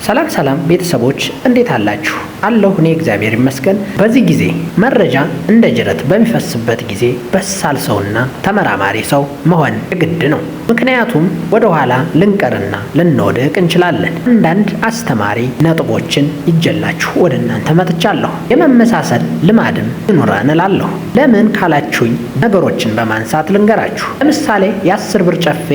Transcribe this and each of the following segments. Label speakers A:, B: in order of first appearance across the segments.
A: ሰላም ቤተሰቦች እንዴት አላችሁ? አለሁ እኔ እግዚአብሔር ይመስገን። በዚህ ጊዜ መረጃ እንደ ጅረት በሚፈስበት ጊዜ በሳል ሰውና ተመራማሪ ሰው መሆን ግድ ነው። ምክንያቱም ወደ ኋላ ልንቀርና ልንወድቅ እንችላለን። አንዳንድ አስተማሪ ነጥቦችን ይጀላችሁ ወደ እናንተ መጥቻለሁ። የመመሳሰል ልማድም ይኑረን እላለሁ። ለምን ካላችሁኝ ነገሮችን በማንሳት ልንገራችሁ። ለምሳሌ የ10 ብር ጨፌ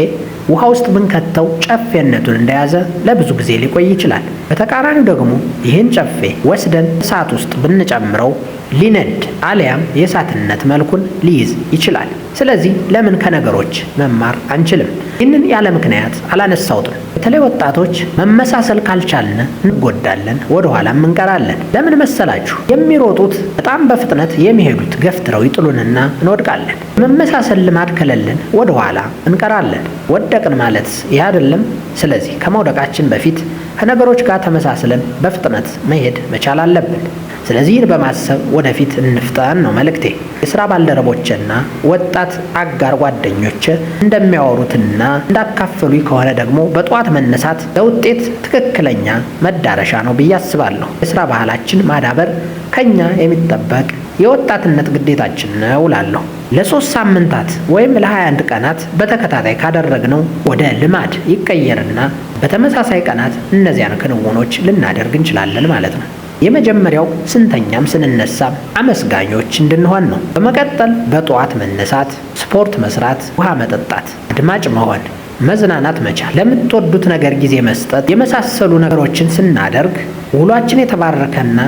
A: ውሃ ውስጥ ብንከተው ጨፌነቱን እንደያዘ ለብዙ ጊዜ ሊቆይ ይችላል። በተቃራኒው ደግሞ ይህን ጨፌ ወስደን እሳት ውስጥ ብንጨምረው ሊነድ አሊያም የእሳትነት መልኩን ሊይዝ ይችላል። ስለዚህ ለምን ከነገሮች መማር አንችልም? ይህንን ያለ ምክንያት አላነሳውትም። በተለይ ወጣቶች መመሳሰል ካልቻልን እንጎዳለን፣ ወደ ኋላም እንቀራለን። ለምን መሰላችሁ? የሚሮጡት በጣም በፍጥነት የሚሄዱት ገፍትረው ይጥሉንና እንወድቃለን። መመሳሰል ልማድ ከሌለን ወደ ኋላ እንቀራለን። ወደቅን ማለት ይህ አይደለም። ስለዚህ ከመውደቃችን በፊት ከነገሮች ጋር ተመሳስለን በፍጥነት መሄድ መቻል አለብን። ስለዚህ በማሰብ ወደፊት እንፍጠን ነው መልእክቴ። የሥራ ባልደረቦችና ወጣት አጋር ጓደኞች እንደሚያወሩትና እንዳካፈሉኝ ከሆነ ደግሞ በጠዋት መነሳት ለውጤት ትክክለኛ መዳረሻ ነው ብዬ አስባለሁ። የሥራ ባህላችን ማዳበር ከኛ የሚጠበቅ የወጣትነት ግዴታችን ነው እላለሁ። ለ3 ሳምንታት ወይም ለ21 ቀናት በተከታታይ ካደረግነው ወደ ልማድ ይቀየርና በተመሳሳይ ቀናት እነዚያን ክንውኖች ልናደርግ እንችላለን ማለት ነው። የመጀመሪያው ስንተኛም ስንነሳም አመስጋኞች እንድንሆን ነው። በመቀጠል በጠዋት መነሳት፣ ስፖርት መስራት፣ ውሃ መጠጣት፣ አድማጭ መሆን፣ መዝናናት መቻል፣ ለምትወዱት ነገር ጊዜ መስጠት የመሳሰሉ ነገሮችን ስናደርግ ውሏችን የተባረከና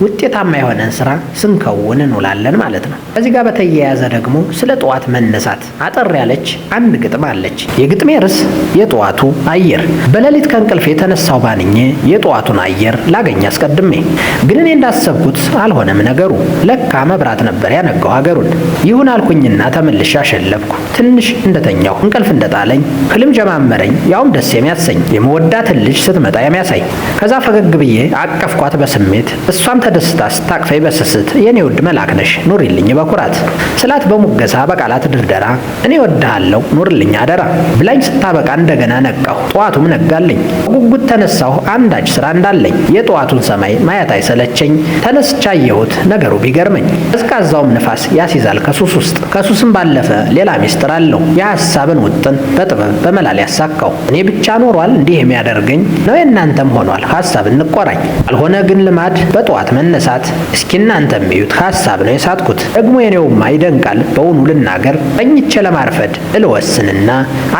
A: ውጤታማ የሆነን ስራ ስንከውን እንውላለን ማለት ነው። ከዚህ ጋር በተያያዘ ደግሞ ስለ ጠዋት መነሳት አጠር ያለች አንድ ግጥም አለች። የግጥሜ ርዕስ የጠዋቱ አየር። በሌሊት ከእንቅልፌ የተነሳው ባንኜ የጠዋቱን አየር ላገኝ አስቀድሜ፣ ግን እኔ እንዳሰብኩት አልሆነም ነገሩ። ለካ መብራት ነበር ያነጋው ሀገሩን። ይሁን አልኩኝና ተመልሼ አሸለብኩ። ትንሽ እንደተኛሁ እንቅልፍ እንደጣለኝ ህልም ጀማመረኝ፣ ያውም ደስ የሚያሰኝ የመወዳትን ልጅ ስትመጣ የሚያሳይ። ከዛ ፈገግ ብዬ አቀፍኳት በስሜት እሷም ደስታ ስታቅፈኝ በስስት የኔ ውድ መልአክ ነሽ ኑሪልኝ በኩራት ስላት በሙገሳ በቃላት ድርደራ እኔ ወድሃለሁ ኑርልኝ አደራ ብላኝ ስታበቃ እንደገና ነቃሁ። ጠዋቱም ነጋልኝ። ጉጉት ተነሳሁ አንዳች ስራ እንዳለኝ። የጠዋቱን ሰማይ ማየት አይሰለቸኝ። ተነስቻ አየሁት ነገሩ ቢገርመኝ። ቀዝቃዛውም ንፋስ ያስይዛል ከሱስ ውስጥ። ከሱስም ባለፈ ሌላ ሚስጥር አለው። የሐሳብን ውጥን በጥበብ በመላል ያሳካው እኔ ብቻ ኖሯል እንዲህ የሚያደርገኝ ነው የእናንተም ሆኗል ሐሳብ እንቆራኝ። አልሆነ ግን ልማድ በጠዋት መነሳት። እስኪ እናንተ የሚዩት ሐሳብ ነው የሳትኩት። ደግሞ የኔውማ ይደንቃል በውኑ ልናገር። ተኝቼ ለማርፈድ እልወስንና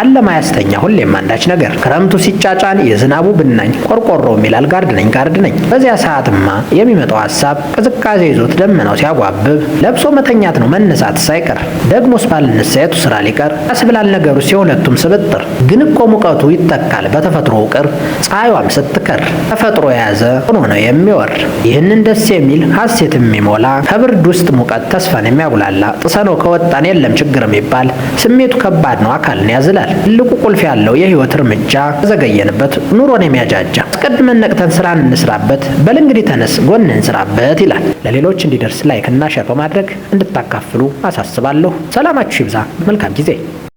A: አለማያስተኛ ሁሌም አንዳች ነገር። ክረምቱ ሲጫጫን የዝናቡ ብናኝ ቆርቆሮ የሚላል ጋርድ ነኝ። በዚያ ሰዓትማ የሚመጣው ሐሳብ ቅዝቃዜ ይዞት ደመናው ሲያጓብብ ለብሶ መተኛት ነው መነሳት ሳይቀር። ደግሞስ ባልነሳ የቱ ስራ ሊቀር ያስብላል ነገሩ የሁለቱም ስብጥር። ግን እኮ ሙቀቱ ይተካል በተፈጥሮ ውቅር። ፀሐይዋም ስትከር ተፈጥሮ የያዘ ሆኖ ነው የሚወር። ይህንን ደስ የሚል ሐሴት የሚሞላ ከብርድ ውስጥ ሙቀት ተስፋን የሚያጉላላ ጥሰነው ከወጣን የለም ችግር የሚባል ስሜቱ ከባድ ነው አካልን ያዝላል። ትልቁ ቁልፍ ያለው የህይወት እርምጃ ተዘገየንበት ኑሮን የሚያጃጃ አስቀድመን ነቅተን ስራን እንስራበት። በል እንግዲህ ተነስ ጎን እንስራበት ይላል። ለሌሎች እንዲደርስ ላይክ እና ሼር በማድረግ እንድታካፍሉ አሳስባለሁ። ሰላማችሁ ይብዛ። መልካም ጊዜ